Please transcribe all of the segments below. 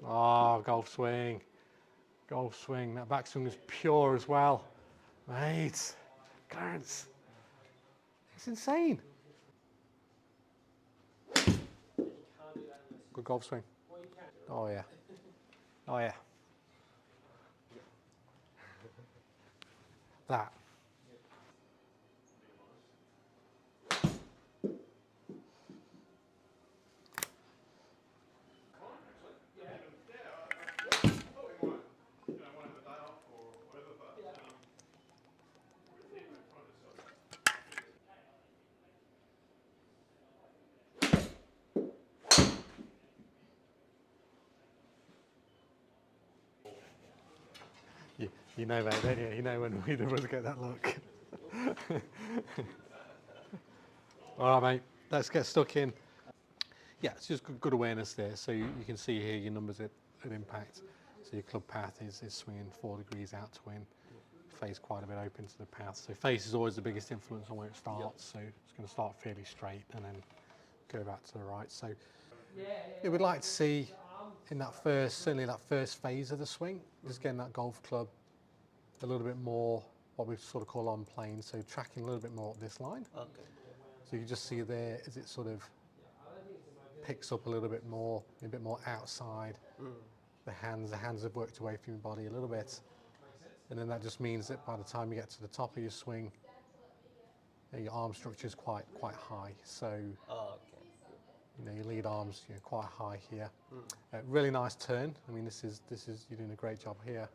Oh, golf swing. Golf swing. That backswing is pure as well. Mate, Clarence, it's insane. Good golf swing. Oh yeah. Oh yeah. That. You know that, don't you? You know when either of us get that look. All right, mate. Let's get stuck in. Yeah, it's just good awareness there. So you can see here your numbers at impact. So your club path is swinging 4 degrees out to in. Face quite a bit open to the path. So face is always the biggest influence on where it starts. So it's going to start fairly straight and then go back to the right. So yeah, we'd like to see in that first, certainly that first phase of the swing, just getting that golf club a little bit more, what we sort of call on plane. So tracking a little bit more up this line. Okay. So you can just see there as it sort of picks up a little bit more, a bit more outside. The hands have worked away from your body a little bit. And then that just means that by the time you get to the top of your swing, your arm structure is quite high. So Okay. your lead arms quite high here. Really nice turn. I mean, this is you're doing a great job here.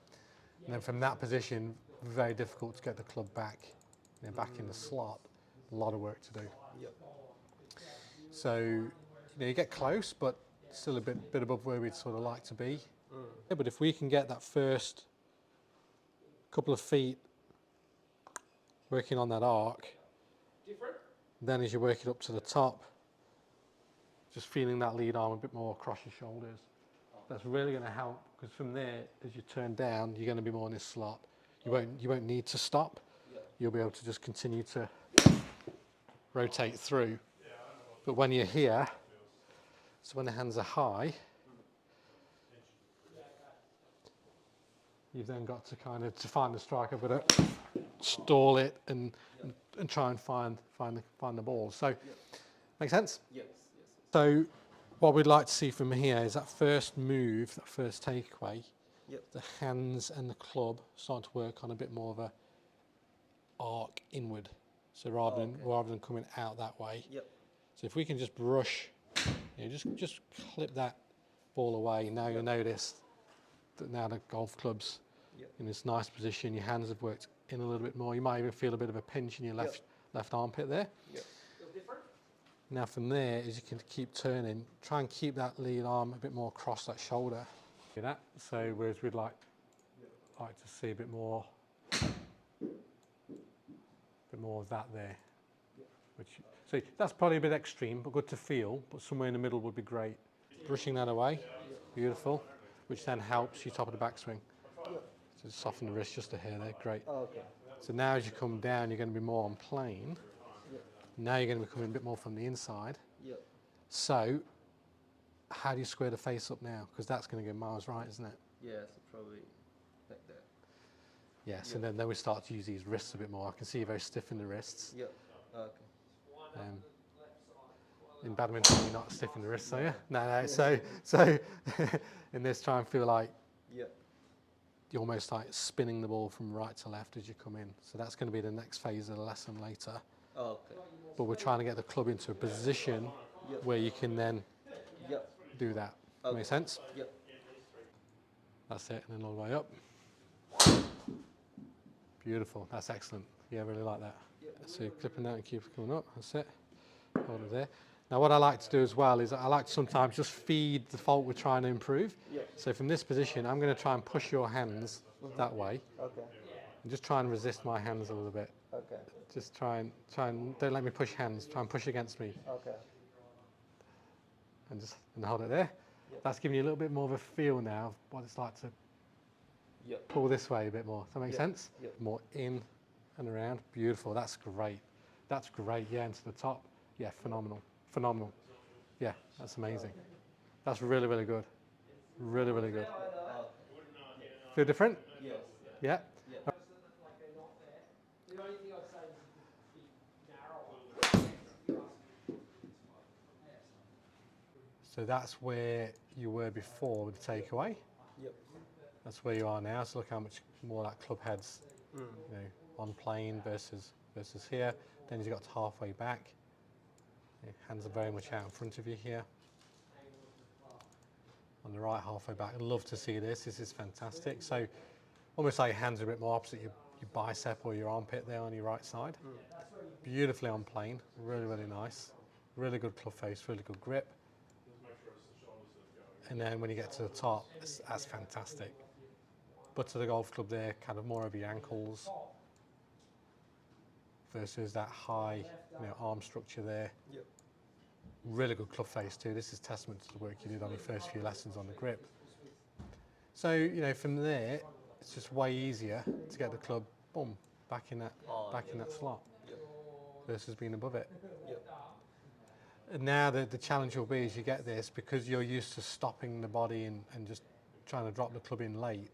And then from that position, very difficult to get the club back, back in the slot. A lot of work to do. Yep. So you get close, but still a bit above where we'd sort of like to be. Yeah, but if we can get that first couple of feet working on that arc, then as you work it up to the top, just feeling that lead arm a bit more across your shoulders. That's really going to help, because from there, as you turn down, you're going to be more in this slot. You won't need to stop. You'll be able to just continue to rotate through. But when you're here, so when the hands are high, you've then got to kind of, to find the strike, I've got to stall it and try and find the ball. So, make sense? Yes. So, what we'd like to see from here is that first move, that first takeaway, the hands and the club start to work on a bit more of a arc inward. So rather than coming out that way. So if we can just brush, just clip that ball away. Now you'll notice that now the golf club's in this nice position. Your hands have worked in a little bit more. You might even feel a bit of a pinch in your left armpit there. Now from there, as you can keep turning, try and keep that lead arm a bit more across that shoulder. Do that. So whereas we'd like to see a bit more of that there. So that's probably a bit extreme, but good to feel. But somewhere in the middle would be great. Brushing that away, beautiful. Which then helps your top of the backswing. So soften the wrist just a hair there, great. So now as you come down, you're going to be more on plane. Now you're going to be coming a bit more from the inside. So, how do you square the face up now? Because that's going to go miles right, isn't it? Yeah, so probably like that. Yes, and then we start to use these wrists a bit more. I can see you're very stiff in the wrists. Okay. In badminton, you're not stiff in the wrists, are you? No. So in this, try and feel like you're almost like spinning the ball from right to left as you come in. So that's going to be the next phase of the lesson later. Okay. But we're trying to get the club into a position where you can then do that. Make sense? That's it, and then all the way up. Beautiful, that's excellent. Yeah, I really like that. So you're clipping that and keep coming up, that's it. Hold it there. Now what I like to do as well is I like to sometimes just feed the fault we're trying to improve. So from this position, I'm going to try and push your hands that way. And just try and resist my hands a little bit. Just try and, don't let me push hands, try and push against me. And hold it there. That's giving you a little bit more of a feel now of what it's like to pull this way a bit more. Does that make sense? More in and around. Beautiful, that's great. That's great, yeah, into the top. Yeah, phenomenal. Yeah, that's amazing. That's really, really good. Really, really good. Okay. Feel different? Yes. Yeah. Yeah. So that's where you were before with the takeaway. Yep. That's where you are now. So look how much more that club head's, you know, on plane versus here. Then you've got halfway back. Your hands are very much out in front of you here. On the right, halfway back. I'd love to see this. This is fantastic. So almost like your hands are a bit more opposite your bicep or your armpit there on your right side. Beautifully on plane. Really, really nice. Really good club face. Really good grip. And then when you get to the top, that's fantastic. But to the golf club there, kind of more over your ankles versus that high, you know, arm structure there. Yep. Really good club face too. This is testament to the work you did on your first few lessons on the grip. So, you know, from there, it's just way easier to get the club, boom, back in that slot versus being above it. Yep. And now the challenge will be as you get this, because you're used to stopping the body and just trying to drop the club in late,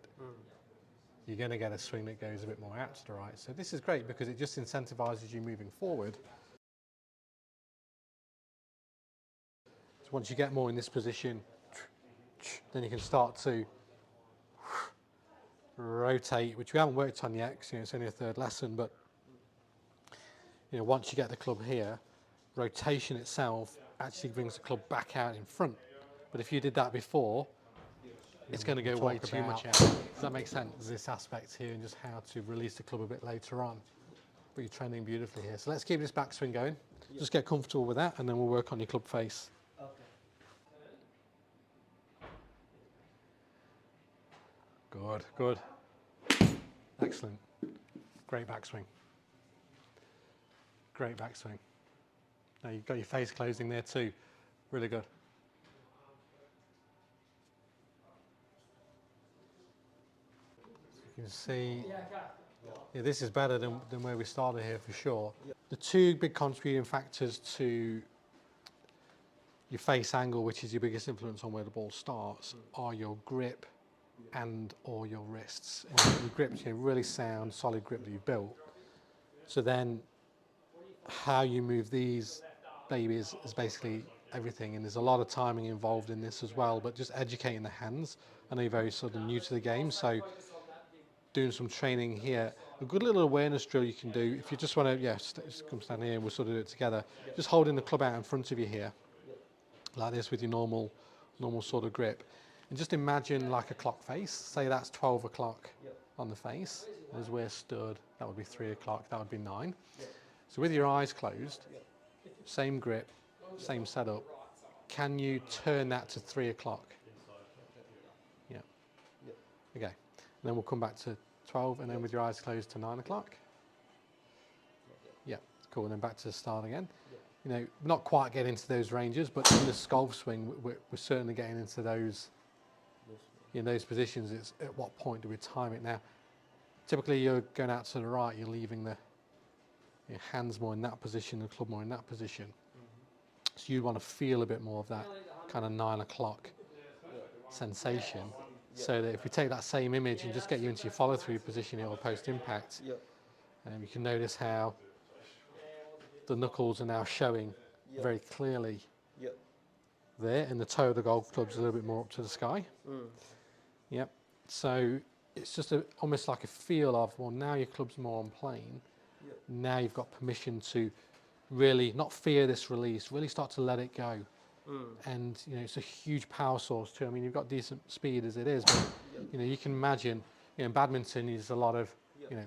you're going to get a swing that goes a bit more out to the right. So this is great because it just incentivizes you moving forward. So once you get more in this position, then you can start to rotate, which we haven't worked on yet because, you know, it's only a third lesson, but you know, once you get the club here, rotation itself actually brings the club back out in front. But if you did that before, it's going to go way too much out. Does that make sense? This aspect here and just how to release the club a bit later on. But you're trending beautifully here. So let's keep this backswing going. Just get comfortable with that and then we'll work on your club face. Okay. Good, good. Excellent. Great backswing. Great backswing. Now you've got your face closing there too. Really good. You can see, yeah, this is better than where we started here for sure. The two big contributing factors to your face angle, which is your biggest influence on where the ball starts, are your grip and or your wrists. And your grip's, you know, really sound, solid grip that you've built. So then how you move these babies is basically everything, and there's a lot of timing involved in this as well, but just educating the hands. I know you're very sort of new to the game, so doing some training here. A good little awareness drill you can do if you just want to, yeah, just come stand here and we'll sort of do it together. Just holding the club out in front of you here, like this with your normal sort of grip. And just imagine like a clock face. Say that's 12 o'clock on the face. As we're stood, that would be 3 o'clock, that would be 9. So with your eyes closed, same grip, same setup, can you turn that to 3 o'clock? Yeah. Okay. And then we'll come back to 12 and then with your eyes closed to 9 o'clock. Yeah, cool. And then back to the start again. You know, not quite getting into those ranges, but in the golf swing, we're certainly getting into those, in those positions. It's at what point do we time it? Now, typically you're going out to the right, you're leaving your hands more in that position, the club more in that position. So you want to feel a bit more of that kind of 9 o'clock sensation. So that if we take that same image and just get you into your follow-through position here or post-impact, you can notice how the knuckles are now showing very clearly there, and the toe of the golf club's a little bit more up to the sky. Yep. So it's just almost like a feel of, well, now your club's more on plane. Now you've got permission to really not fear this release, really start to let it go. And you know, it's a huge power source too. I mean, you've got decent speed as it is, but you know, you can imagine, you know, in badminton there's a lot of, you know,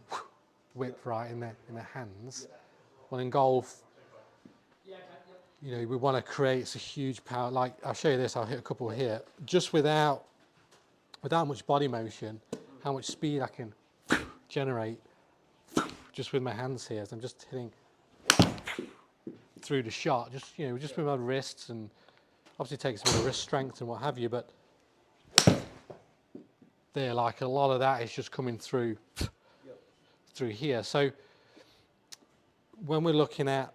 whip right in the hands. Well, in golf, you know, we want to create a huge power. Like I'll show you this. I'll hit a couple here, just without much body motion, how much speed I can generate just with my hands here. So I'm just hitting through the shot, just, you know, just with my wrists, and obviously it takes a bit of wrist strength and what have you, but there, like a lot of that is just coming through here. So when we're looking at,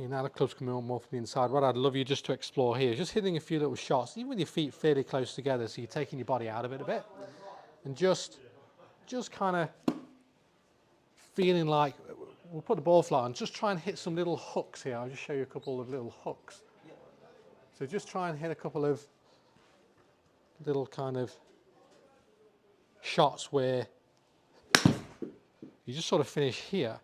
Now the club's coming on more from the inside. What I'd love you just to explore here is just hitting a few little shots, even with your feet fairly close together, so you're taking your body out of it a bit, and just kind of feeling like, we'll put the ball flat on, just try and hit some little hooks here. I'll just show you a couple of little hooks. So just try and hit a couple of little kind of shots where you just sort of finish here,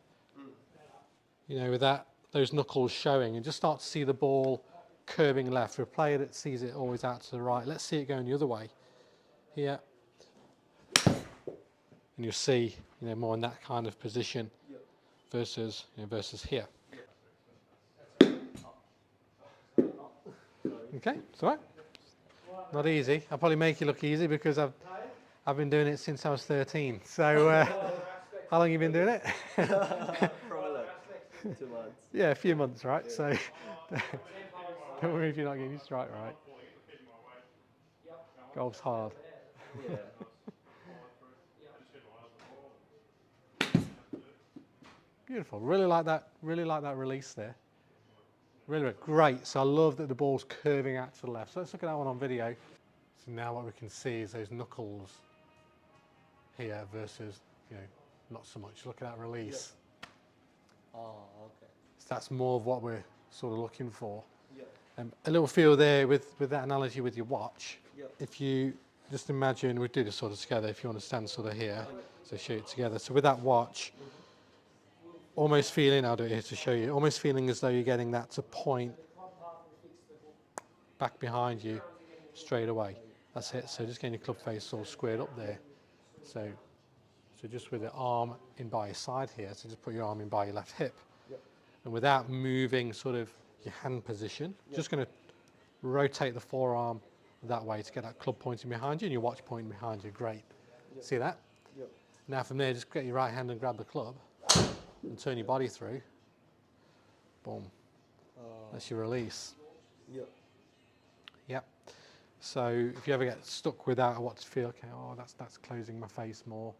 with those knuckles showing, and just start to see the ball curving left. For a player that sees it always out to the right, let's see it going the other way here, and you'll see more in that kind of position versus here. Okay, it's all right. Not easy. I'll probably make it look easy because I've been doing it since I was 13. So how long have you been doing it? Probably like 2 months. Yeah, a few months, right? So don't worry if you're not getting your strike right. Golf's hard. Yeah. Beautiful. Really like that release there. Really great. So I love that the ball's curving out to the left. So let's look at that one on video. So now what we can see is those knuckles here versus, not so much. Look at that release. Oh, okay. So that's more of what we're sort of looking for. Yeah. A little feel there with that analogy with your watch. Yeah. If you just imagine, we do this sort of together, if you want to stand sort of here, so show it together. So with that watch, almost feeling, I'll do it here to show you, almost feeling as though you're getting that to point back behind you straight away. That's it. So just getting your club face all squared up there. So just with the arm in by your side here, so just put your arm in by your left hip. Yep. And without moving sort of your hand position, just going to rotate the forearm that way to get that club pointing behind you and your watch pointing behind you. Great. Yep. See that? Yep. Now from there, just get your right hand and grab the club and turn your body through. Boom. That's your release. Yep. Yep. So if you ever get stuck without what to feel, okay, that's closing my face more.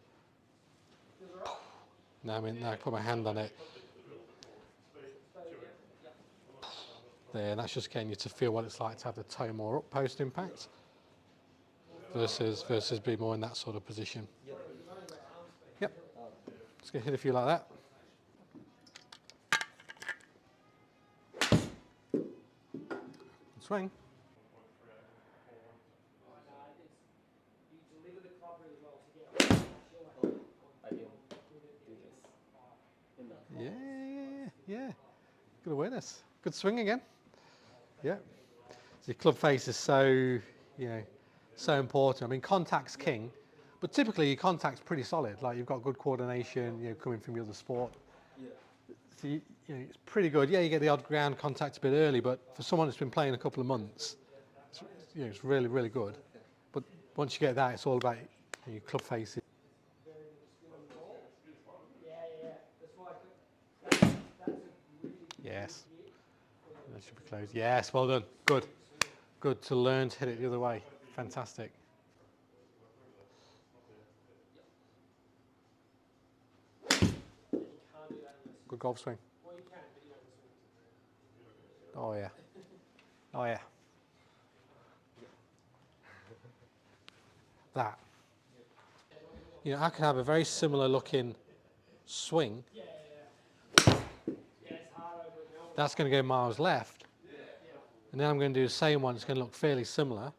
Now I put my hand on it. There, that's just getting you to feel what it's like to have the toe more up post impact versus be more in that sort of position. Yep. Just gonna hit a few like that. Swing. Yeah. Good awareness. Good swing again. Yeah. So your club face is so, so important. I mean, contact's king, but typically your contact's pretty solid. Like you've got good coordination, coming from your other sport. Yeah. So it's pretty good. Yeah, you get the odd ground contact a bit early, but for someone that's been playing a couple of months, it's really, really good. But once you get that, it's all about your club face. Yes. That should be close. Yes, well done. Good. Good to learn to hit it the other way. Fantastic. Good golf swing. Oh yeah. Oh yeah. That. I can have a very similar looking swing. That's going to go miles left. And then I'm going to do the same one. It's going to look fairly similar.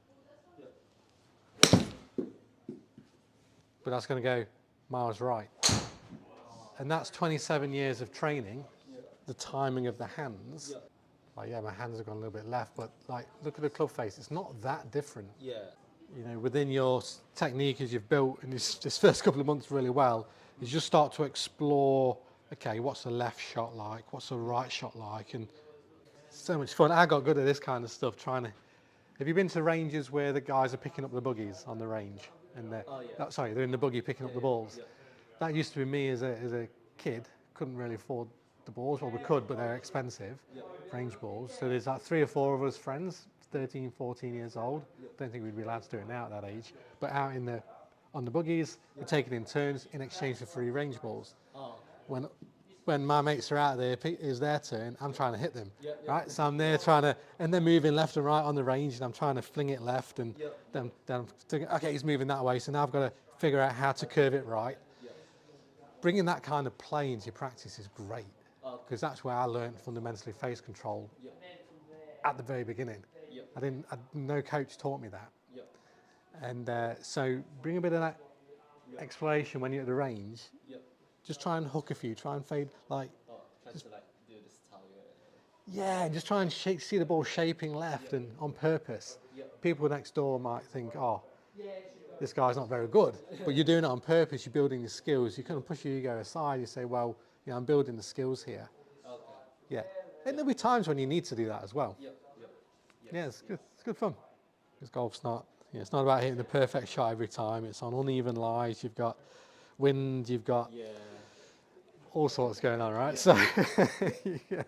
But that's going to go miles right. And that's 27 years of training, the timing of the hands. Like, yeah, my hands have gone a little bit left, but like, look at the club face. It's not that different. Yeah. Within your technique as you've built in this first couple of months really well, is just start to explore, okay, what's the left shot like? What's the right shot like? And so much fun. I got good at this kind of stuff, have you been to ranges where the guys are picking up the buggies on the range? And they're in the buggy picking up the balls. Yeah. That used to be me as a kid. Couldn't really afford the balls. Well, we could, but they're expensive, range balls. So there's like 3 or 4 of us friends, 13, 14 years old. Don't think we'd be allowed to do it now at that age. But out on the buggies, we're taking in turns in exchange for free range balls. Oh. When when my mates are out there, it's their turn, I'm trying to hit them, Yep, yep. right? So I'm there trying to, and they're moving left and right on the range, and I'm trying to fling it left, and Yep. then I'm thinking, okay, he's moving that way, so now I've got to figure out how to curve it right. Yep. Bringing that kind of play into your practice is great, Okay. because that's where I learned fundamentally phase control Yep. at the very beginning. Yep. No coach taught me that. Yep. And so bring a bit of that exploration when you're at the range. Yep. Just try and hook a few, try and fade, like, Try to like do this target. yeah, just try and see the ball shaping left and on purpose. Yep. People next door might think, oh, this guy's not very good, but you're doing it on purpose, you're building your skills. You kind of push your ego aside, you say, well, I'm building the skills here. Okay. Yeah. And there'll be times when you need to do that as well. Yep. Yep. Yeah, it's good fun. Because golf's not, it's not about hitting the perfect shot every time. It's on uneven lies. You've got wind, you've got all sorts going on, right? So, yeah.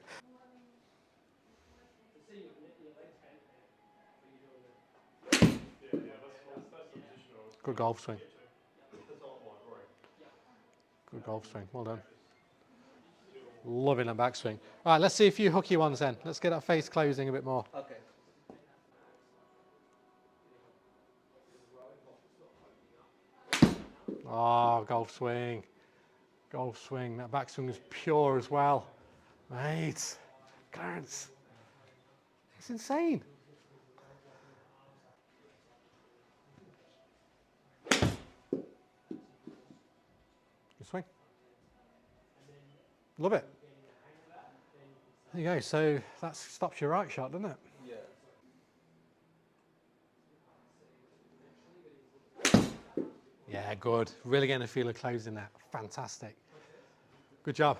Good golf swing. Good golf swing. Well done. Loving a backswing. All right, let's see a few hooky ones then. Let's get that face closing a bit more. Okay. Oh, golf swing. Golf swing. That backswing is pure as well. Mate, Clarence. It's insane. Good swing. Love it. There you go. So that stops your right shot, doesn't it? Yeah. Yeah, good. Really getting a feel of closing that. Fantastic. Good job.